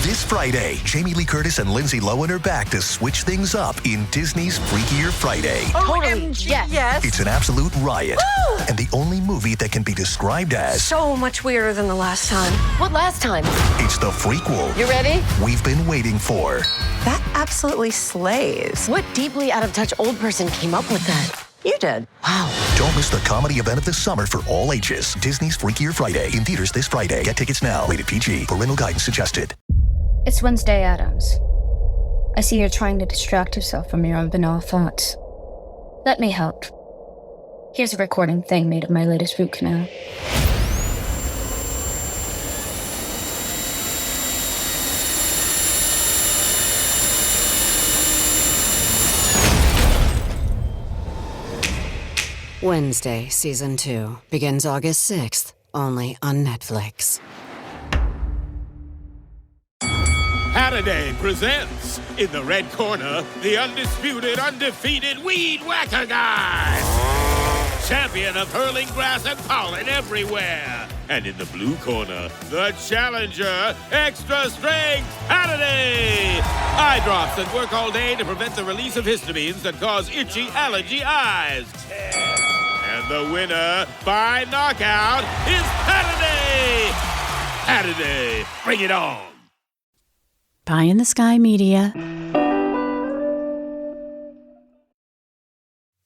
This Friday, Jamie Lee Curtis and Lindsay Lohan are back to switch things up in Disney's Freakier Friday. Totally, yes. It's an absolute riot, and the only movie that can be described as So much weirder than the last time. What last time? it's the frequel You ready? we've been waiting for. That absolutely slays. What deeply out of touch old person came up with that? You did. Wow. Don't miss the comedy event of the summer for all ages. Disney's Freakier Friday in theaters this Friday. Get tickets now. Rated PG. Parental guidance suggested. It's Wednesday Addams. I see you're trying to distract yourself from your own banal thoughts. Let me help. Here's a recording thing made of my latest root canal. Wednesday, Season 2, begins August 6th, only on Netflix. Saturday presents, in the red corner, the undisputed, undefeated Weed Whacker Guy. Champion of hurling grass and pollen everywhere. And in the blue corner, the challenger, extra strength Saturday. Eye drops that work all day to prevent the release of histamines that cause itchy allergy eyes. And the winner by knockout is Saturday. Saturday, bring it on. Pie in the Sky Media.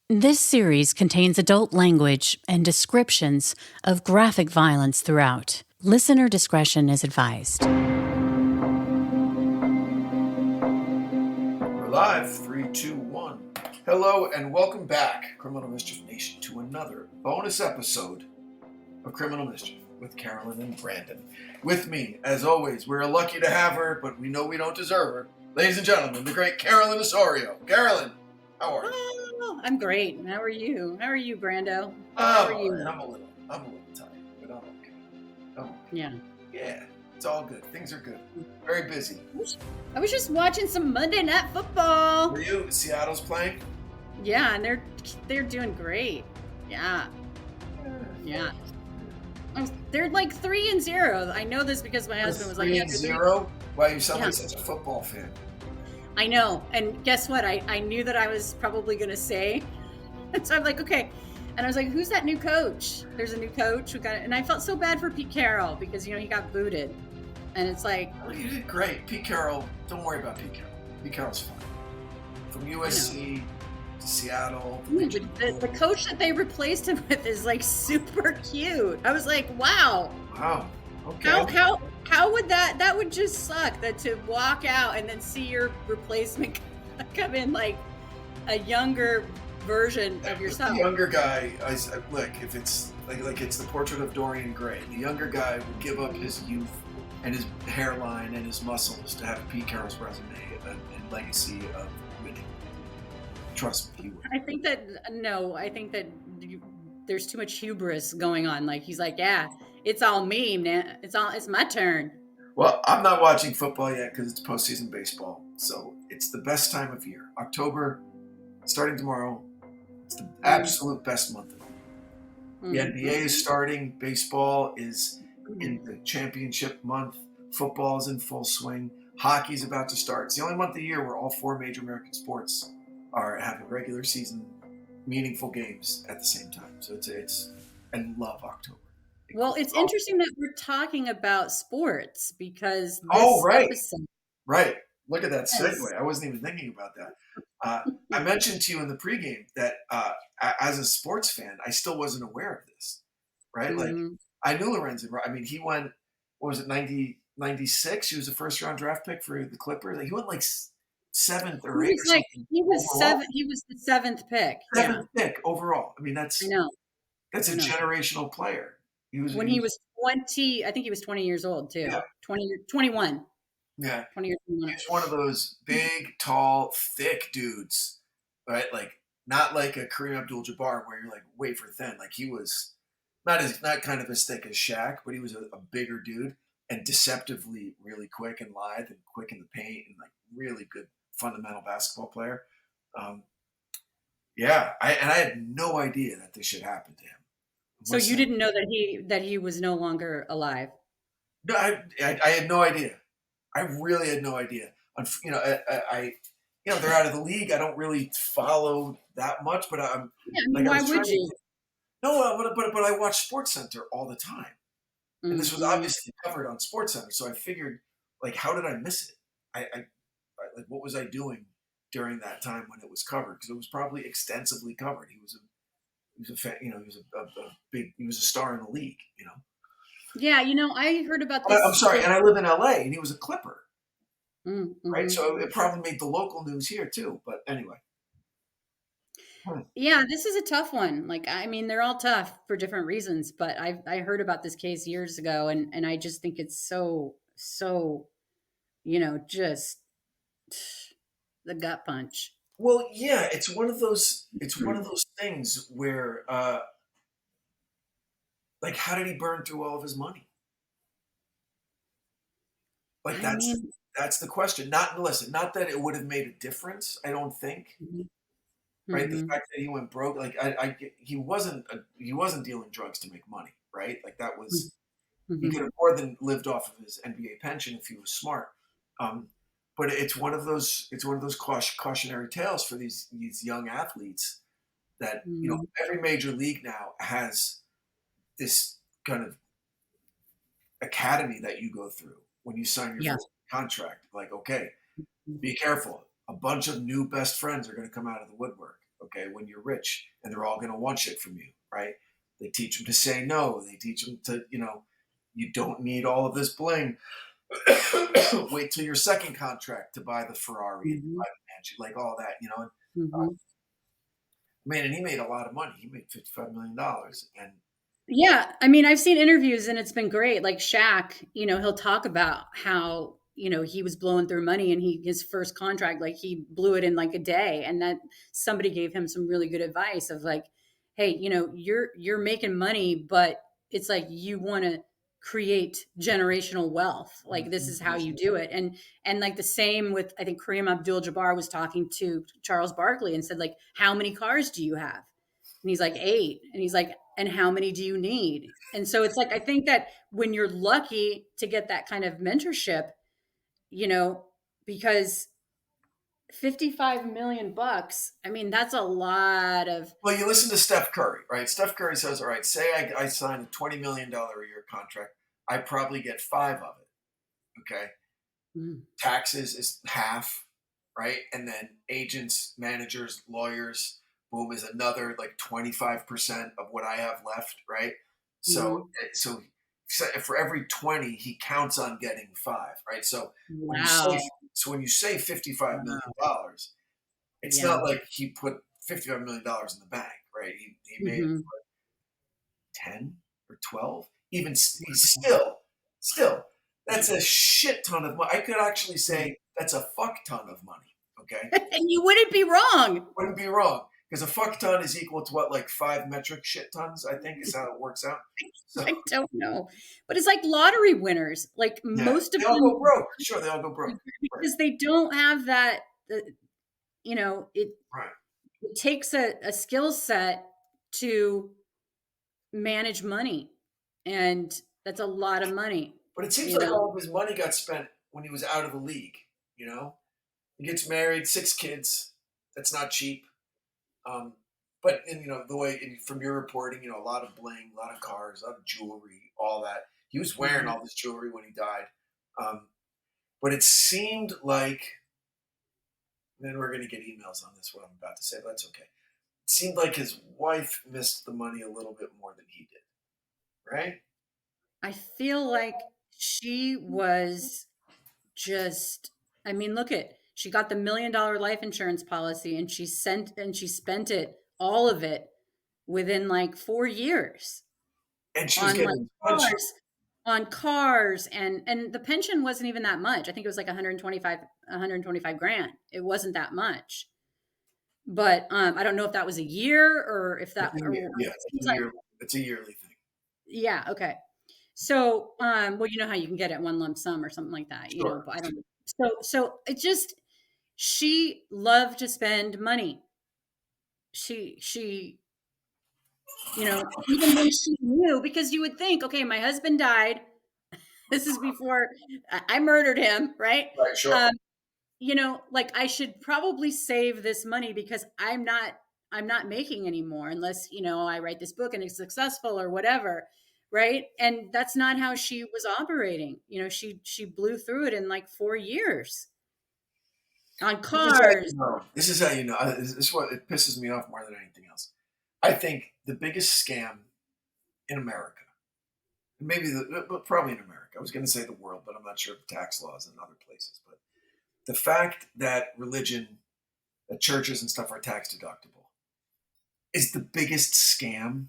This series contains adult language and descriptions of graphic violence throughout. Listener discretion is advised. We're live. 3, 2, 1. Hello and welcome back, Criminal Mischief Nation, to another bonus episode of Criminal Mischief with Carolyn and Branden. With me, as always, we're lucky to have her, but we know we don't deserve her. Ladies and gentlemen, the great Carolyn Osorio. Carolyn, how are you? Oh, I'm great. How are you? How are you, Brando? How are you? I'm a little tired, but I'm okay. I'm okay. Yeah. Yeah, it's all good. Things are good. Very busy. I was just watching some Monday Night Football. Were you? Seattle's playing? Yeah, and they're doing great. Yeah. Yeah. They're like 3-0. I know this because my husband was like 3-0. Why you sound like such a football fan? I know, and guess what? I knew that I was probably gonna say, and so I'm like, okay. And I was like, who's that new coach? There's a new coach who got it, and I felt so bad for Pete Carroll because he got booted, and it's like, well, you did great, Pete Carroll. Don't worry about Pete Carroll. Pete Carroll's fine. From USC to Seattle. The coach that they replaced him with is like super cute. I was like, wow. Wow. Okay. How would that would just suck that to walk out and then see your replacement come in like a younger version of yourself. The younger guy, look, if it's like it's the portrait of Dorian Gray, the younger guy would give up his youth and his hairline and his muscles to have Pete Carroll's resume and legacy of winning. Trust me, he would. I think that there's too much hubris going on. Like he's like, yeah, it's all me, man. It's my turn. Well, I'm not watching football yet because it's postseason baseball. So it's the best time of year. October, starting tomorrow, it's the absolute best month of the year. The NBA is starting. Baseball is in the championship month. Football is in full swing. Hockey's about to start. It's the only month of the year where all 4 major American sports are having regular season, meaningful games at the same time. So I love October. Well, it's interesting that we're talking about sports because episode, right. Look at that segue. I wasn't even thinking about that. I mentioned to you in the pregame that as a sports fan, I still wasn't aware of this, right? Mm-hmm. Like I knew Lorenzen. I mean, he went, what was it, 96? He was a first round draft pick for the Clippers. Like, he went like 7th or 8th. He was overall. He was the 7th pick. 7th pick overall. I mean, that's a generational player. He was 20, I think he was 20 years old too. Yeah. 21. Yeah. 20 or 21. He's one of those big, tall, thick dudes, right? Like, not like a Kareem Abdul-Jabbar where you're like wafer thin. Like, he was not kind of as thick as Shaq, but he was a bigger dude and deceptively really quick and lithe and quick in the paint and like really good fundamental basketball player. I had no idea that this should happen to him. So you didn't know that he was no longer alive? No, I had no idea. I really had no idea. You know, they're out of the league. I don't really follow that much, but I'm Yeah, I mean, like, I why was would trying to you? think. No, but I watch Sports Center all the time, and this was Mhm. obviously covered on Sports Center. So I figured, like, how did I miss it? Like, what was I doing during that time when it was covered? Because it was probably extensively covered. He was a fan, he was a big, he was a star in the league, Yeah, I heard about I'm this. sorry, and I live in LA, and he was a Clipper, right? Mhm. So it probably made the local news here too. But anyway, Yeah, this is a tough one. Like, I mean, they're all tough for different reasons, but I heard about this case years ago, and I just think it's so, just the gut punch. well, yeah, it's one of those things where, like, how did he burn through all of his money? Like, I mean, that's the question. Not that it would have made a difference. I don't think. mhm, Right, the mhm, fact that he went broke, like, he wasn't dealing drugs to make money, right? Like, that mhm, was he mhm. could have more than lived off of his NBA pension if he was smart. Um, but it's one of those cautionary tales for these young athletes that, Mhm. every major league now has this kind of academy that you go through when you sign your Yeah. first contract. Like, okay, Mhm. be careful. A bunch of new best friends are going to come out of the woodwork, okay, when you're rich, and they're all going to want shit from you, right? They teach them to say no. They teach them to, you don't need all of this bling. Wait till your second contract to buy the Ferrari and Mhm. buy the mansion, like all that, Mhm. man, and he made a lot of money. He made $55 million, and Yeah, I mean, I've seen interviews and it's been great. Like Shaq, he'll talk about how, he was blowing through money and his first contract, like he blew it in like a day. And that somebody gave him some really good advice of like, hey, you're making money, but it's like you want to create generational wealth. Like this is how you do it. And like the same with I think Kareem Abdul-Jabbar was talking to Charles Barkley and said, like, how many cars do you have? And he's like, 8. And he's like, and how many do you need? And so it's like, I think that when you're lucky to get that kind of mentorship, you know, because 55 million bucks, I mean, that's a lot of, well, you listen to Steph Curry, right? Steph Curry says, all right, say I sign a $20 million a year contract, I probably get 5 of it, okay? mm, Taxes is half, right? And then agents, managers, lawyers, boom, is another like 25% of what I have left, right? So, mhm. so for every 20, he counts on getting 5, right? So when you say Wow. so when you say $55 million, it's Yeah. not like he put $55 million in the bank, right? He made Mhm. 10 or 12. Even still, that's a shit ton of money. I could actually say that's a fuck ton of money. Okay, And you wouldn't be wrong. wouldn't be wrong because a fuck ton is equal to what, like 5 metric shit tons. I think is how it works out. So I don't know. But it's like lottery winners. Like yeah, most of they all go them, broke. Sure, they all go broke. Right, because they don't have that, it right. it takes a skill set to manage money, and that's a lot of money, But it seems you like know? all of his money got spent when he was out of the league. You know, he gets married, 6 kids. That's not cheap. Um, but the way from your reporting, a lot of bling, a lot of cars, a lot of jewelry, all that. He was wearing Mhm. all this jewelry when he died. Um, but it seemed like, then we're going to get emails on this, what I'm about to say, but that's okay. It seemed like his wife missed the money a little bit more than he did, right? I feel like she was just I mean, look at she got the $1 million life insurance policy and she spent it, all of it, within like 4 years And she was on like getting a pension. cars and the pension wasn't even that much. I think it was like 125 grand. It wasn't that much. But I don't know if that was a year or if that or Yeah, it seems like it's a yearly thing. yeah, okay. So, well, you know how you can get it one lump sum or something like that, Sure. but I don't so it just she loved to spend money. She, even when she knew because you would think, okay, my husband died. This is before I murdered him, right? Right, sure. You know, like I should probably save this money because I'm not making anymore unless, you know, I write this book and it's successful or whatever, right? And that's not how she was operating. You know, she blew through it in like 4 years on This is how cars. you know. This is how you know. This is what it pisses me off more than anything else. I think the biggest scam in America, maybe but probably in America. I was going to say the world, but I'm not sure of tax laws in other places. But the fact that religion, that churches and stuff are tax deductible, is the biggest scam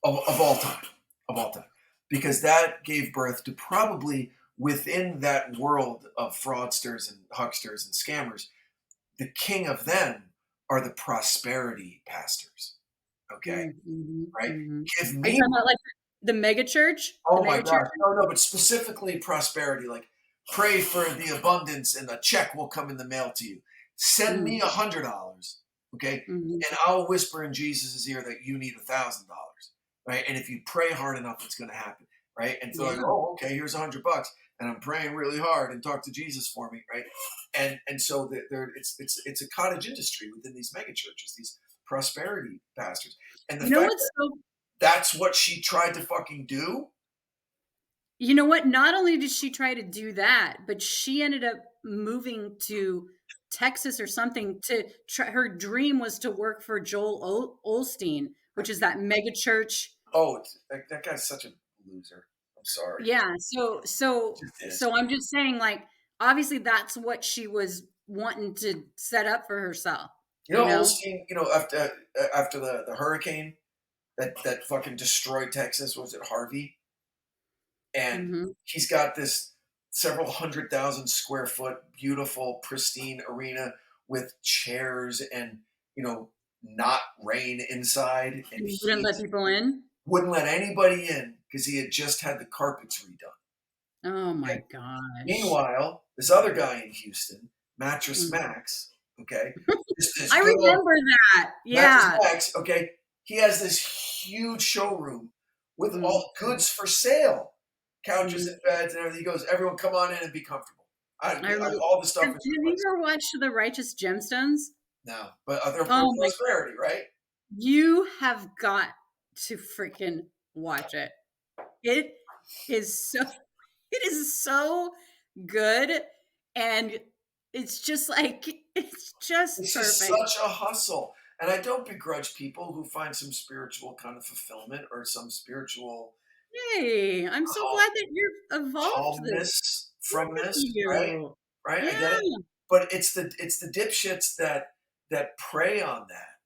of all time, of all time, because that gave birth to probably within that world of fraudsters and hucksters and scammers, the king of them are the prosperity pastors. Okay, right? Give Are you me. talking about like the mega church? Oh my gosh, no, but specifically prosperity. Like, pray for the abundance, and a check will come in the mail to you. Send me $100, okay, and I'll whisper in Jesus' ear that you need $1,000, right? And if you pray hard enough, it's going to happen, right? And so I go, oh, okay, here's $100, and I'm praying really hard, and talk to Jesus for me, right? And so it's a cottage industry within these mega churches, these prosperity pastors, and the You know fact what's that so that's what she tried to fucking do. You know what? Not only did she try to do that, but she ended up moving to Texas or something to try. Her dream was to work for Joel Olstein, which is that mega church. Oh, that guy's such a loser. I'm sorry. Yeah. So I'm just saying, like, obviously that's what she was wanting to set up for herself. You know, Olstein, you know, after the hurricane that fucking destroyed Texas, was it Harvey? And he's got this several 100,000 square foot, beautiful, pristine arena with chairs and, you know, not rain inside. And He wouldn't let people in? Wouldn't let anybody in because he had just had the carpets redone. Oh my gosh. Meanwhile, this other guy in Houston, Mattress Max, okay, I remember that. Yeah. Mattress Max, okay, he has this huge showroom with all goods for sale, couches and beds and everything. He goes, everyone come on in and be comfortable. All the stuff. Have you ever watched The Righteous Gemstones? No, but they're prosperity, right? You have got to freaking watch it. It is so good, and it's just like it's just Just perfect. such a hustle. And I don't begrudge people who find some spiritual kind of fulfillment or some spiritual Hey, I'm so glad that you're evolved calmness from this, you. right? Yeah. I get it. But it's the dipshits that prey on that,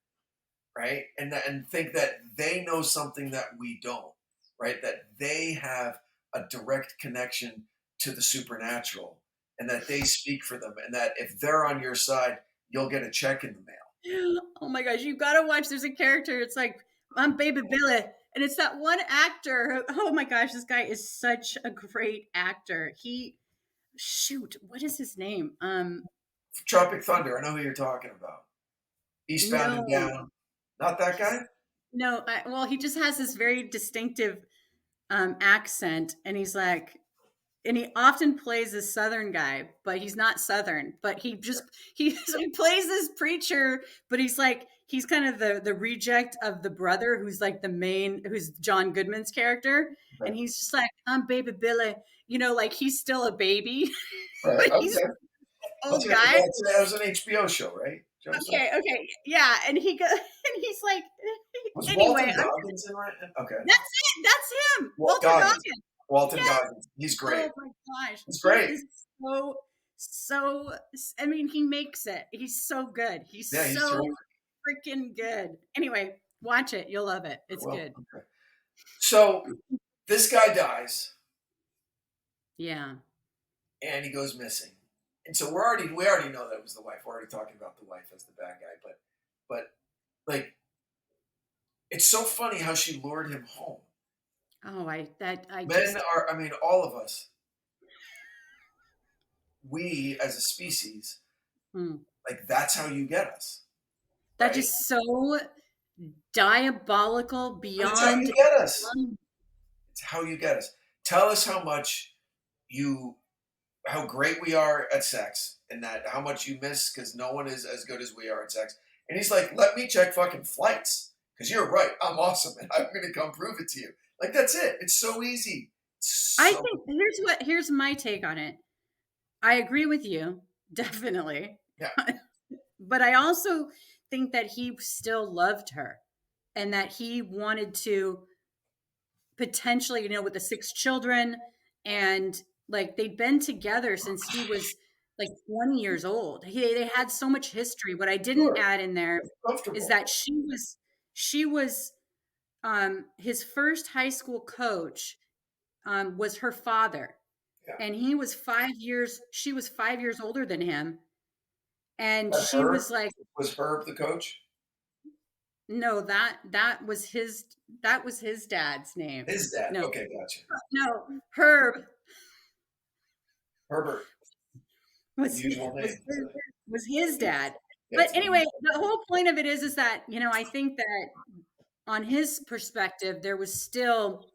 right? And think that they know something that we don't, right? That they have a direct connection to the supernatural, and that they speak for them, and that if they're on your side, you'll get a check in the mail. Oh my gosh, you gotta watch. There's a character. It's like, I'm Baby Billy. And it's that one actor. Oh my gosh, this guy is such a great actor. What is his name? Tropic Thunder. I know who you're talking about. Eastbound and Down. Not that guy? No, well, he just has this very distinctive accent, and he's like, and he often plays a Southern guy, but he's not Southern. But he plays this preacher, but he's kind of the reject of the brother who's like who's John Goodman's character, and he's just like, I'm Baby Billy, you know, like he's still a baby, right? but he's an old guy. That was an HBO show, right? Okay, yeah, and he's like, was anyway, Walton Goggins in right? Okay, that's him, Walter Goggins. Goggins. Walton Goggins. He's great. Oh my gosh. He's great. He's so, I mean, he makes it. He's so good. He's so freaking good. Anyway, watch it. You'll love it. It's good. Okay. So this guy dies. Yeah. And he goes missing. And so we already know that it was the wife. We're already talking about the wife as the bad guy. But like, it's so funny how she lured him home. Oh, all of us, we as a species, like that's how you get us. That right? Is so diabolical beyond. It's how you get us. It's how you get us. tell us how great we are at sex, and that how much you miss because no one is as good as we are at sex. And he's like, let me check fucking flights because you're right. I'm awesome, and I'm going to come prove it to you. Like, that's it. It's so easy. I think here's my take on it. I agree with you, definitely. Yeah. But I also think that he still loved her and that he wanted to potentially, with the 6 children, and like they'd been together since he was like 20 years old. They had so much history. What I didn't add in there is that she was his first high school coach was her father. Yeah. And she was 5 years older than him. And she was like, was Herb the coach? No, that was his dad's name. His dad. No. Okay, gotcha. No, Herbert was his dad. But anyway, the whole point of it is that, I think that on his perspective, there was still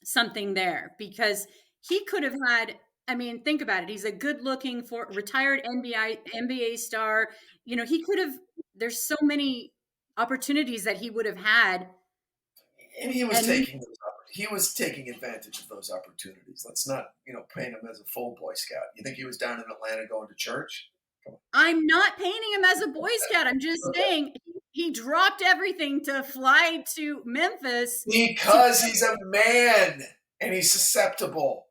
something there because he could have had, think about it. He's a good-looking retired NBA star. He could have, there's so many opportunities that he would have had. And he was taking advantage of those opportunities. Let's not, paint him as a full Boy Scout. You think he was down in Atlanta going to church? I'm not painting him as a Boy Scout. I'm just saying he dropped everything to fly to Memphis. Because he's a man and he's susceptible.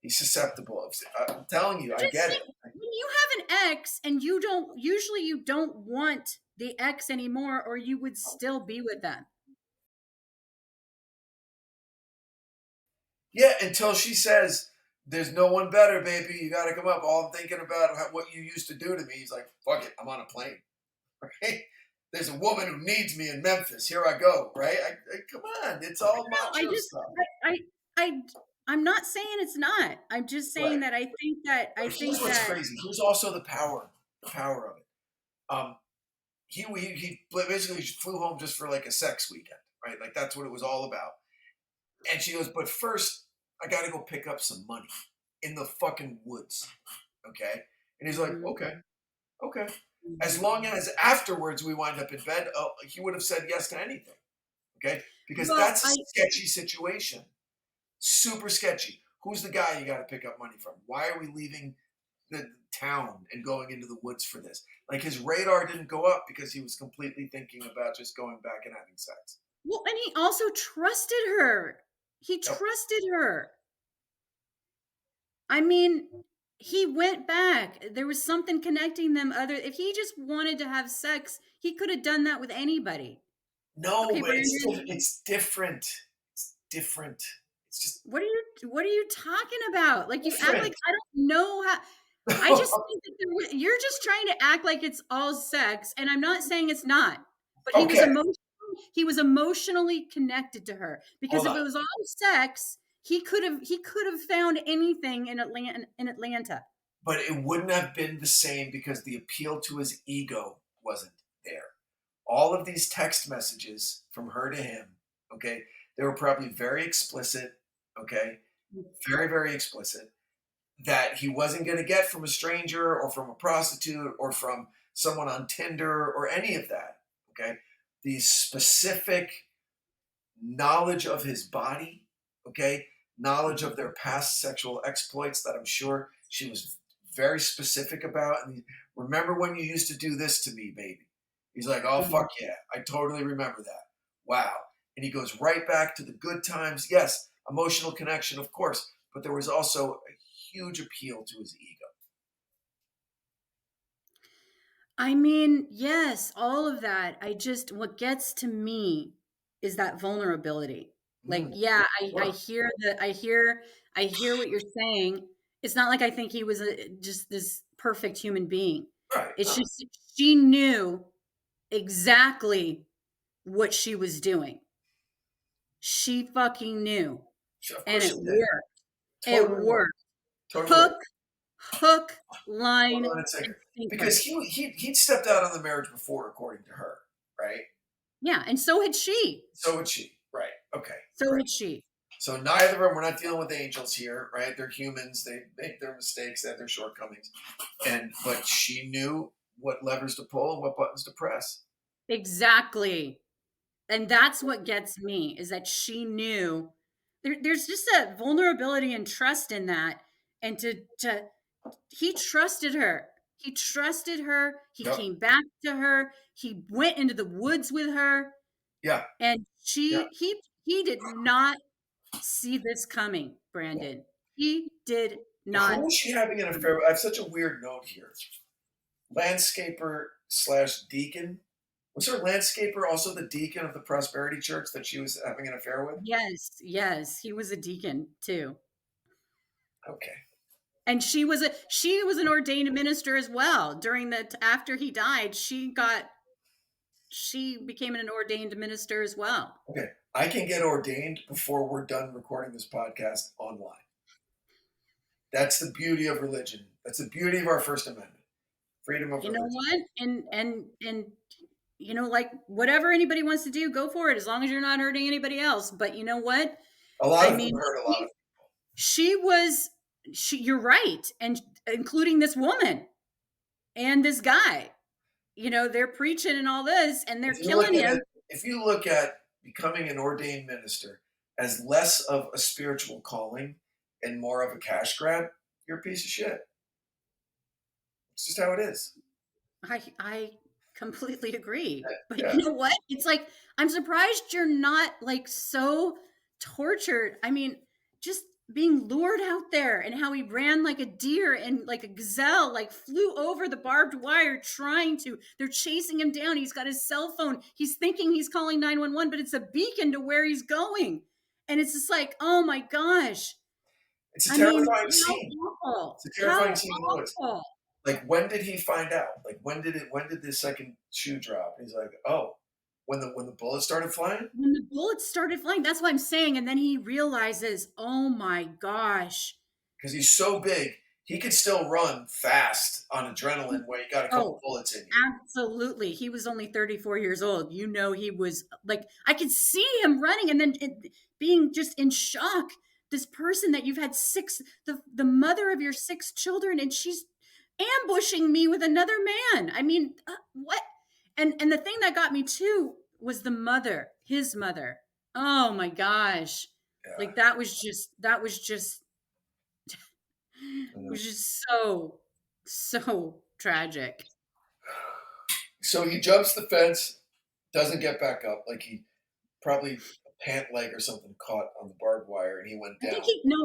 He's susceptible. I'm telling you, I get it. When you have an ex and you don't want the ex anymore, or you would still be with them. Yeah, until she says, there's no one better, baby. You got to come up. All I'm thinking about what you used to do to me. He's like, fuck it. I'm on a plane. Right? There's a woman who needs me in Memphis. Here I go. Right? Come on. It's all macho stuff. I'm not saying it's not. I'm just saying that I think that Here's what's crazy. Here's also the power of it. He basically flew home just for like a sex weekend, right? Like that's what it was all about. And she goes, but first I got to go pick up some money in the fucking woods. Okay. And he's like, okay. As long as afterwards we wind up in bed, he would have said yes to anything. Okay. Because that's a sketchy situation. Super sketchy. Who's the guy you got to pick up money from? Why are we leaving the town and going into the woods for this? Like his radar didn't go up because he was completely thinking about just going back and having sex. Well, and he also trusted her. He trusted her. He went back. There was something connecting them. If he just wanted to have sex, he could have done that with anybody. No, but it's different. It's different. It's just what are you talking about? Like you act like I don't know how. I just think that you're just trying to act like it's all sex, and I'm not saying it's not. But he was emotionally connected to her because if it was all sex, he could have found anything in Atlanta. But it wouldn't have been the same because the appeal to his ego wasn't there. All of these text messages from her to him, okay, they were probably very explicit, okay, very, very explicit, that he wasn't going to get from a stranger or from a prostitute or from someone on Tinder or any of that, okay? The specific knowledge of his body, okay, knowledge of their past sexual exploits that I'm sure she was very specific about. And remember when you used to do this to me, baby? He's like, oh, fuck yeah. I totally remember that. Wow. And he goes right back to the good times. Yes, emotional connection, of course, but there was also a huge appeal to his ego. Yes, all of that. What gets to me is that vulnerability. Like, yeah, I hear what you're saying. It's not like I think he was just this perfect human being. Right. It's just she knew exactly what she was doing. She fucking knew. And it worked. It worked. Totally. Hook, line, and sinker. Because he'd stepped out on the marriage before, according to her, right? Yeah, and so had she. Right. Okay. So had she. So neither of them, we're not dealing with angels here, right? They're humans. They make their mistakes. They have their shortcomings. But she knew what levers to pull and what buttons to press. Exactly. And that's what gets me, is that she knew there's just a vulnerability and trust in that. And he trusted her. He trusted her. He Yep. came back to her. He went into the woods with her. Yeah. And he did not see this coming, Branden. He did not. Who was she having an affair with? I have such a weird note here. Landscaper / deacon. Was her landscaper also the deacon of the Prosperity Church that she was having an affair with? Yes, he was a deacon too. Okay. And she was an ordained minister as well. After he died, she became an ordained minister as well. Okay. I can get ordained before we're done recording this podcast online. That's the beauty of religion. That's the beauty of our First Amendment. Freedom of religion. You know what? And you know, like, whatever anybody wants to do, go for it, as long as you're not hurting anybody else. But you know what? A lot of them hurt a lot of people. You're right. And including this woman and this guy, you know, they're preaching and all this, and they're killing him. If you look at becoming an ordained minister as less of a spiritual calling and more of a cash grab, you're a piece of shit. It's just how it is. I completely agree. But Yeah. you know what? It's like, I'm surprised you're not like so tortured. I mean, just being lured out there, and how he ran like a deer and like a gazelle, like flew over the barbed wire they're chasing him down. He's got his cell phone. He's thinking he's calling 911, but it's a beacon to where he's going. And it's just like, oh my gosh. It's a terrifying scene. Awful. It's a terrifying scene. Like, when did he find out? Like, when did the second shoe drop? He's like, oh, when the bullets started flying? When the bullets started flying, that's what I'm saying. And then he realizes, oh my gosh. Because he's so big, he could still run fast on adrenaline when you got a couple bullets in you. Absolutely. He was only 34 years old. You know, he was like, I could see him running and then being just in shock. This person that you've had the mother of your 6 children, and she's ambushing me with another man. I mean, what? And the thing that got me too was his mother. Oh my gosh. Yeah. Like that was just so tragic. So he jumps the fence, doesn't get back up. Like, he probably a pant leg or something caught on the barbed wire, and he went down.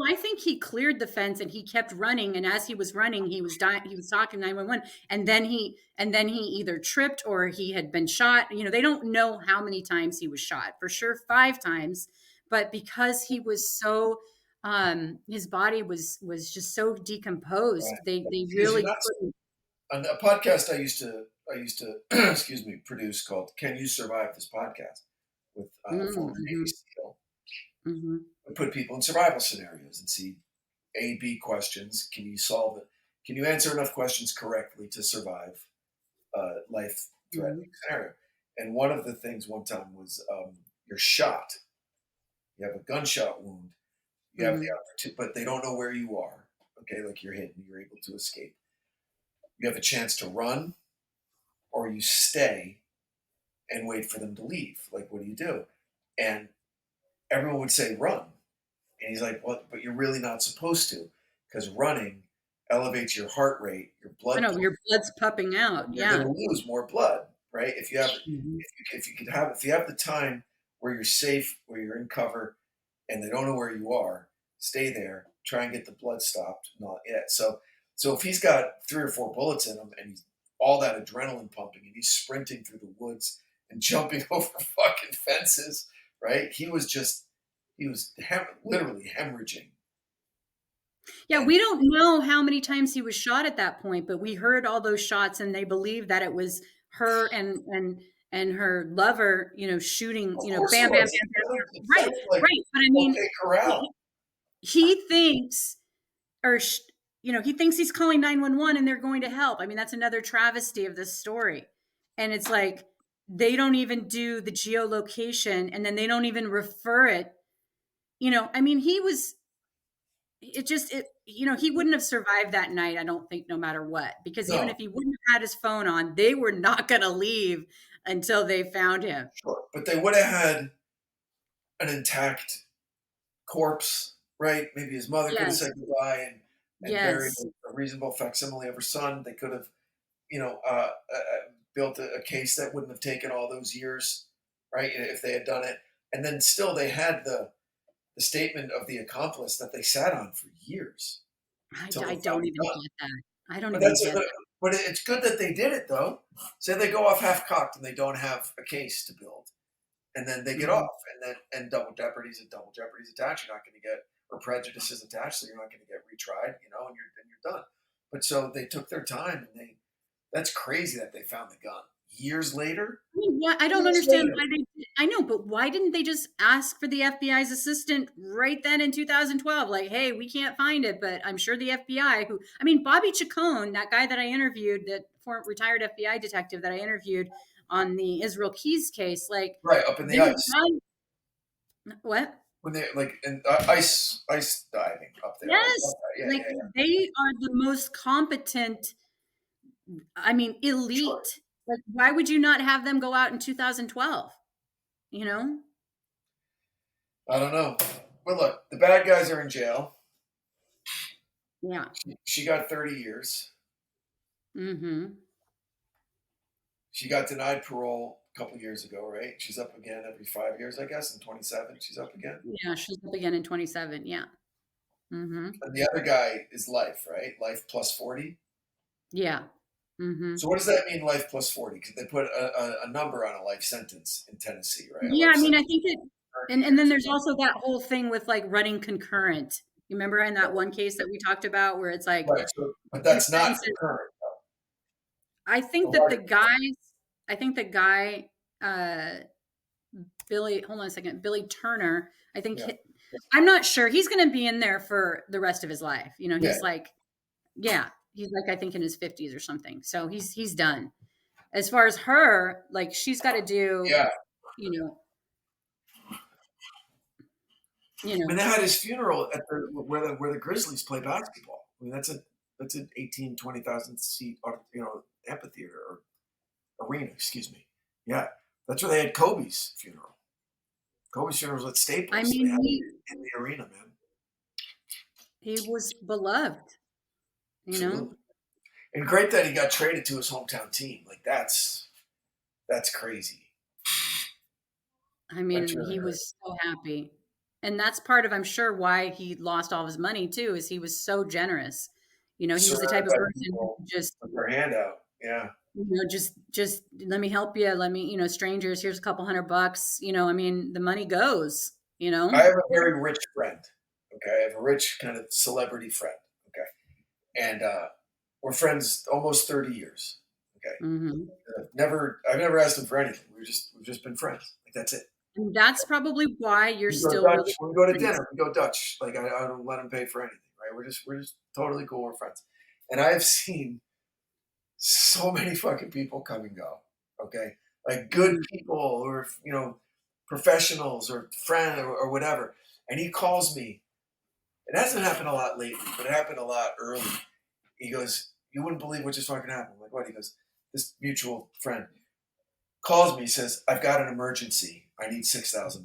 I think he cleared the fence and he kept running. And as he was running, he was talking 911. And then he either tripped or he had been shot. You know, they don't know how many times he was shot. For sure, 5 times. But because he was so, his body was just so decomposed, right. they really couldn't. On a podcast I used to excuse me, produce, called "Can You Survive This Podcast?" with former Navy SEAL. Mm-hmm. We put people in survival scenarios and see A/B questions. Can you solve it? Can you answer enough questions correctly to survive life-threatening scenario? And one of the things one time was you're shot. You have a gunshot wound. You have the opportunity, but they don't know where you are. Okay, like, you're hidden. You're able to escape. You have a chance to run, or you stay and wait for them to leave. Like, what do you do? And everyone would say run. And he's like, well, but you're really not supposed to, because running elevates your heart rate, your blood. I know, your blood's pumping out. You're going to lose more blood, right? If you have if you have the time where you're safe, where you're in cover, and they don't know where you are, stay there. Try and get the blood stopped. Not yet. So if he's got 3 or 4 bullets in him, and he's all that adrenaline pumping, and he's sprinting through the woods and jumping over fucking fences, right? He was literally hemorrhaging. Yeah, we don't know how many times he was shot at that point, but we heard all those shots, and they believe that it was her and her lover, you know, shooting, you know, bam, bam, bam, bam. Right. But I mean, he thinks, he thinks he's calling 911 and they're going to help. I mean, that's another travesty of this story. And it's like, they don't even do the geolocation, and then they don't even refer it I mean, he wouldn't have survived that night, I don't think, no matter what, because even No, if he wouldn't have had his phone on, they were not going to leave until they found him. sure. But they would have had an intact corpse, right? Maybe his mother could have Yes. said goodbye and buried Yes. a reasonable facsimile of her son. They could have, built a case that wouldn't have taken all those years, right? If they had done it. And then still they had the statement of the accomplice that they sat on for years till I they don't found even the gun. get that. I don't But even that's get that. but it's good that they did it though. Say they go off half cocked and they don't have a case to build, and then they get Mhm. off, and double jeopardy's attached. You're not going to get or prejudice is attached, so you're not going to get retried, and you're done. But so they took their time, and that's crazy that they found the gun years later. I mean, I don't Years understand later. why I know, but why didn't they just ask for the FBI's assistant right then in 2012? Like, hey, we can't find it, but I'm sure the FBI, Bobby Chacon, that guy that I interviewed, that former retired FBI detective that I interviewed on the Israel Keys case, like, Right up in the they were ice what? when they like in ice diving up there. I Yes, love that. Yeah, like yeah, yeah. they are the most competent. Sure. Elite. Like, why would you not have them go out in 2012? You know? I don't know. But look, the bad guys are in jail. Yeah. She got 30 years. Mm-hmm. She got denied parole a couple years ago, right? She's up again every 5 years, I guess. In 27, she's up again. Yeah, she's up again in 27. Yeah. Mm-hmm. And the other guy is life, right? Life plus 40. Yeah. Mm-hmm. So what does that mean, life plus 40? Because they put a number on a life sentence in Tennessee, right? Yeah, I think it, and then there's also that whole thing with like running concurrent. You remember in that one case that we talked about where it's like, Right. So, but that's not sentences. current. I think that the guy, Billy, hold on a second, Billy Turner, I think, Yeah. I'm not sure. He's going to be in there for the rest of his life. He's Yeah. like, he's like, I think in his 50s or something. So he's done. As far as her, like, she's got to do, Yeah. I mean, they had his funeral at where the Grizzlies play basketball. I mean, that's an 20,000 seat, amphitheater or arena, excuse me. Yeah, that's where they had Kobe's funeral. Kobe's funeral was at Staples. They had it in the arena, man. He was beloved, Absolutely. And great that he got traded to his hometown team. Like that's crazy. He was so happy. And that's part of, I'm sure, why he lost all of his money too, is he was so generous. He was the type of person who just put their hand out. Yeah. Just let me help you. Let me, strangers, here's a couple $100. The money goes, I have a very rich friend. Okay. I have a rich kind of celebrity friend. Okay. And we're friends almost 30 years. Okay. Mm-hmm. I've never asked him for anything. We've just been friends. Like that's it. And that's probably why you're still Dutch, when we go to dinner, we go Dutch. Like I don't let him pay for anything, right? We're just totally cool. We're friends. And I have seen so many fucking people come and go. Okay, like good people or professionals or friend or whatever. And he calls me. It hasn't happened a lot lately, but it happened a lot early. He goes, "You wouldn't believe what just fucking happened." I'm like, what? He goes, "This mutual friend calls me, says, I've got an emergency. I need $6,000.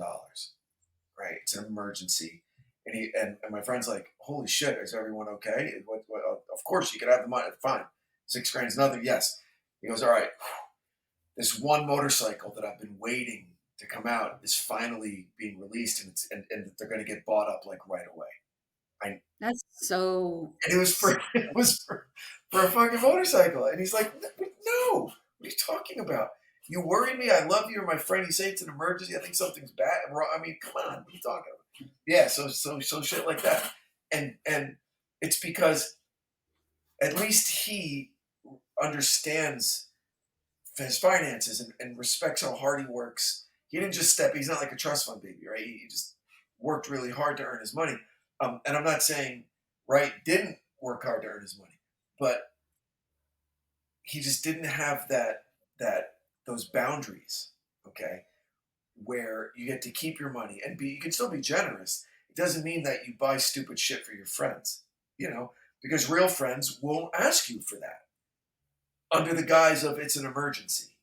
Right? It's an emergency." And my friend's like, "Holy shit, is everyone okay? What, of course you could have the money. Fine. $6,000 is nothing." Yes. He goes, "All right. This one motorcycle that I've been waiting to come out is finally being released, and they're going to get bought up like right away." That's so. And it was for a fucking motorcycle, and he's like, "No, what are you talking about? You worry me. I love you. You're my friend. You say it's an emergency. I think something's bad. I mean, come on. What are you talking about?" Yeah. So shit like that. And it's because at least he understands his finances and respects how hard he works. He didn't just he's not like a trust fund baby, right? He just worked really hard to earn his money. And I'm not saying Wright didn't work hard to earn his money, but he just didn't have those boundaries, okay, where you get to keep your money and you can still be generous. it doesn't mean that you buy stupid shit for your friends, because real friends won't ask you for that under the guise of it's an emergency,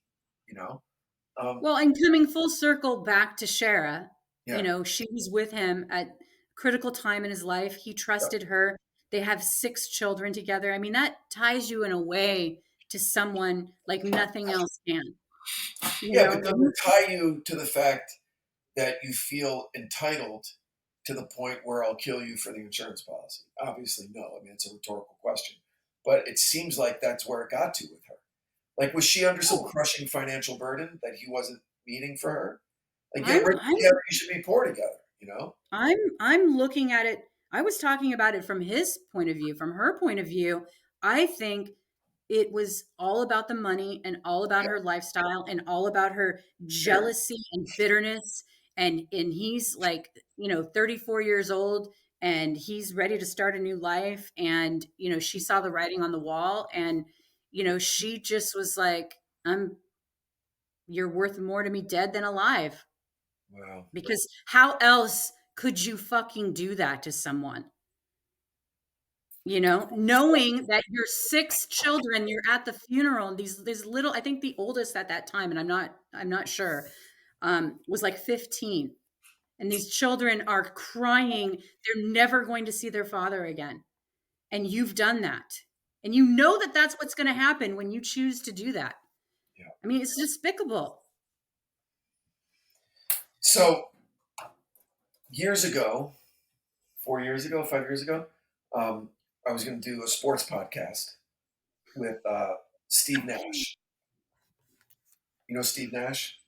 Well, and coming full circle back to Shara, yeah. she was with him at a critical time in his life. He trusted her. They have 6 children together. I mean, that ties you in a way to someone like nothing else can. But doesn't tie you to the fact that you feel entitled to the point where I'll kill you for the insurance policy? Obviously, no. I mean, it's a rhetorical question. But it seems like that's where it got to with her. Like, was she under some crushing financial burden that he wasn't meeting for her? Like, get rid together, you should be poor together, I'm looking at it. I was talking about it from his point of view, from her point of view. I think it was all about the money and all about her lifestyle and all about her jealousy and bitterness. And he's like, 34 years old and he's ready to start a new life. And, she saw the writing on the wall and, she just was like, you're worth more to me dead than alive. Wow. Because how else could you fucking do that to someone? Knowing that your 6 children, you're at the funeral, and these little, I think the oldest at that time, and I'm not sure, was like 15. And these children are crying. They're never going to see their father again. And you've done that. And you know that that's what's going to happen when you choose to do that. Yeah. I mean, it's despicable. So years ago, 4 years ago, 5 years ago, I was going to do a sports podcast with Steve Nash. You know Steve Nash?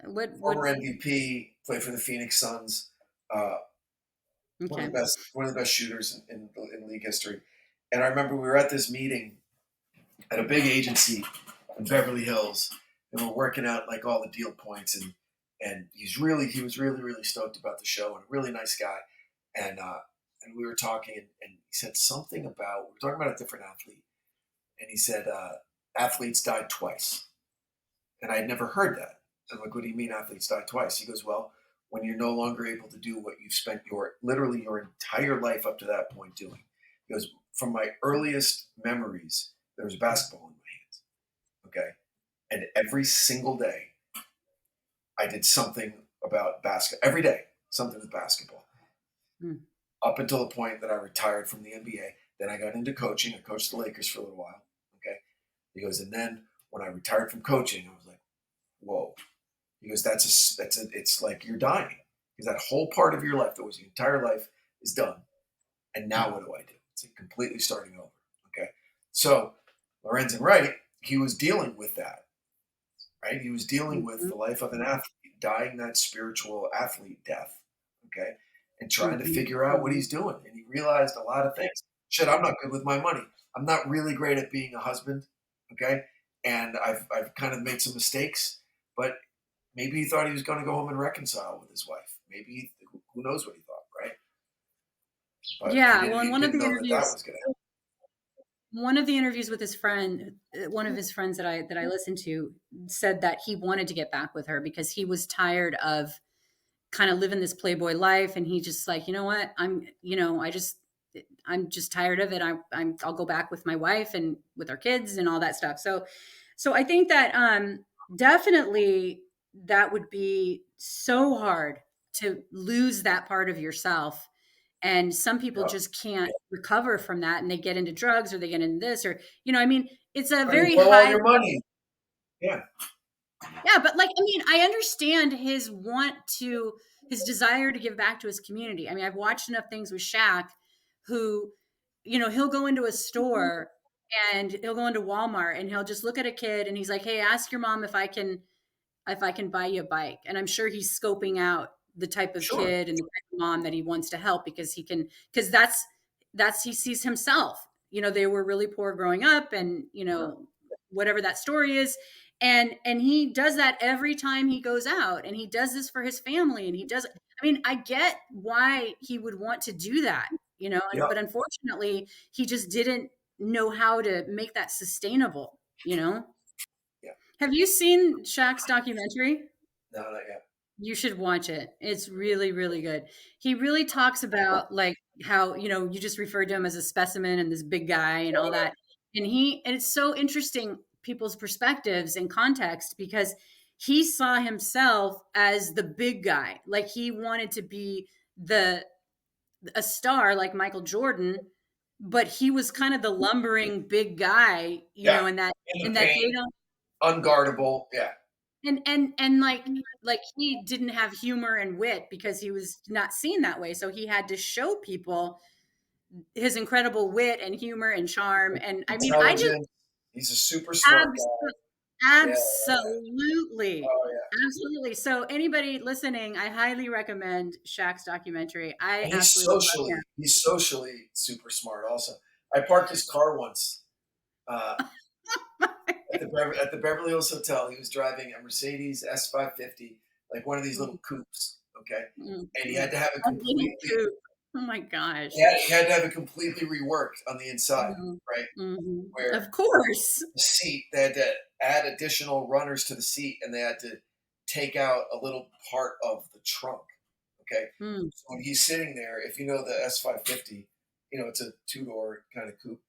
Former MVP, played for the Phoenix Suns. One of the best shooters in league history. And I remember we were at this meeting at a big agency in Beverly Hills, and we're working out like all the deal points, and he was really stoked about the show, and a really nice guy. And we were talking, and he said something about, we were talking about a different athlete, and he said athletes died twice, and I'd never heard that. I'm like, what do you mean athletes die twice? He goes, well, when you're no longer able to do what you've spent literally your entire life up to that point doing. He goes, from my earliest memories, there was basketball in my hands. Okay. And every single day, I did something about basketball. Every day, something with basketball. Up until the point that I retired from the NBA. Then I got into coaching. I coached the Lakers for a little while. Okay. He goes, and then when I retired from coaching, I was like, whoa. He goes, it's like you're dying. Because that whole part of your life, that was your entire life, is done. And now what do I do? It's like completely starting over. Okay. So Lorenzen Wright, he was dealing with that. Right? He was dealing with the life of an athlete, dying that spiritual athlete death. Okay. And trying to figure out what he's doing. And he realized a lot of things. Shit, I'm not good with my money. I'm not really great at being a husband. Okay. And I've kind of made some mistakes, but maybe he thought he was going to go home and reconcile with his wife. Maybe, who knows what he thought, right? But well, in one of the interviews, one of the interviews with his friend, one of his friends that I listened to, said that he wanted to get back with her because he was tired of kind of living this Playboy life, and he just like, you know what, I'm just tired of it. I'll go back with my wife and with our kids and all that stuff. So I think that definitely that would be so hard to lose that part of yourself. And some people just can't recover from that, and they get into drugs or they get into this, or, I mean, it's a very high. All your money. Yeah. Yeah. But like, I mean, I understand his desire to give back to his community. I mean, I've watched enough things with Shaq who, he'll go into a store and he'll go into Walmart and he'll just look at a kid and he's like, hey, ask your mom if I can buy you a bike. And I'm sure he's scoping out the type of kid and the type of mom that he wants to help, because that's he sees himself. They were really poor growing up, and whatever that story is. And he does that every time he goes out, and he does this for his family, and I get why he would want to do that, but unfortunately he just didn't know how to make that sustainable. Have you seen Shaq's documentary? No, not yet. You should watch it. It's really, really good. He really talks about like how, you just referred to him as a specimen and this big guy and all that. And it's so interesting, people's perspectives and context, because he saw himself as the big guy. Like he wanted to be a star like Michael Jordan, but he was kind of the lumbering big guy, and that they don't unguardable. Yeah. And like he didn't have humor and wit because he was not seen that way. So he had to show people his incredible wit and humor and charm. And I mean, he's a super smart guy. Absolutely. Yeah. Oh, yeah. Absolutely. So anybody listening, I highly recommend Shaq's documentary. He's socially super smart also. I parked his car once. At the Beverly Hills Hotel. He was driving a Mercedes S550, like one of these little coupes, okay? And he had to have it completely. Oh my gosh! He had to have it completely reworked on the inside, right? Where of course the seat, they had to add additional runners to the seat, and they had to take out a little part of the trunk. Okay, so when he's sitting there, if you know the S550, it's a 2-door kind of coupe.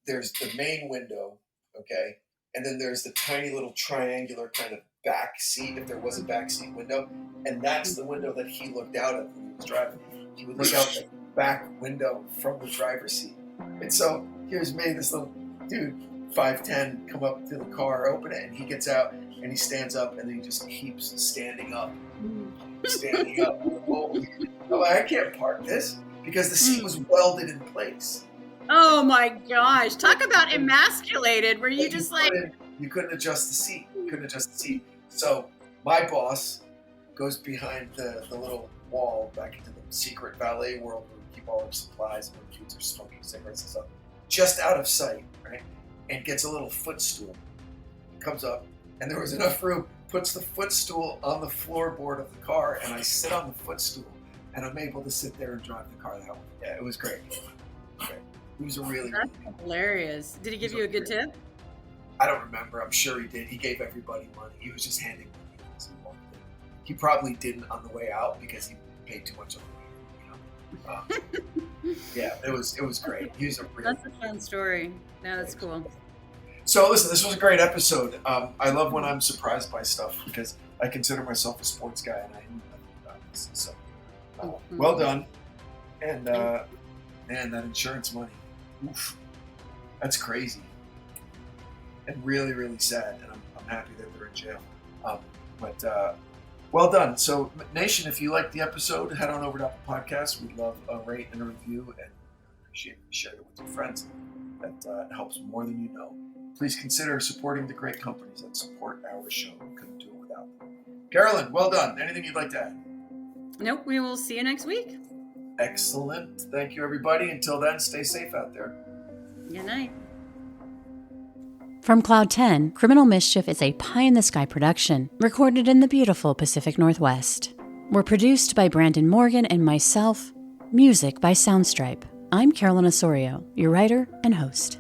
There's the main window. Okay. And then there's the tiny little triangular kind of back seat, if there was a back seat window. And that's the window that he looked out at when he was driving. He would look out the back window from the driver's seat. And so here's me, this little dude, 5'10", come up to the car, open it, and he gets out and he stands up and then he just keeps standing up. Oh, I can't park this because the seat was welded in place. Oh my gosh. Talk about emasculated, where you just you couldn't adjust the seat. So my boss goes behind the little wall back into the secret valet world where we keep all our supplies and where kids are smoking cigarettes and stuff, just out of sight, right? And gets a little footstool. Comes up, and there was enough room, puts the footstool on the floorboard of the car, and I sit on the footstool, and I'm able to sit there and drive the car that way. Yeah, it was great. He was That's hilarious. Did he give you a good tip? I don't remember. I'm sure he did. He gave everybody money. He was just handing money. He probably didn't on the way out because he paid too much on the way. Yeah, it was great. He was That's a fun story. No, that's cool. So listen, this was a great episode. I love when I'm surprised by stuff because I consider myself a sports guy and I knew nothing about this. So well done. And man, that insurance money. Oof, that's crazy and really, really sad. And I'm happy that they're in jail. But well done. So, Nation, if you liked the episode, head on over to Apple Podcasts. We'd love a rate and a review, and appreciate it. Share it with your friends. That helps more than you know. Please consider supporting the great companies that support our show. We couldn't do it without them. Carolyn, well done. Anything you'd like to add? Nope. We will see you next week. Excellent. Thank you, everybody. Until then, stay safe out there. Good night. From Cloud 10, Criminal Mischief is a pie-in-the-sky production recorded in the beautiful Pacific Northwest. We're produced by Brandon Morgan and myself. Music by Soundstripe. I'm Carolyn Osorio, your writer and host.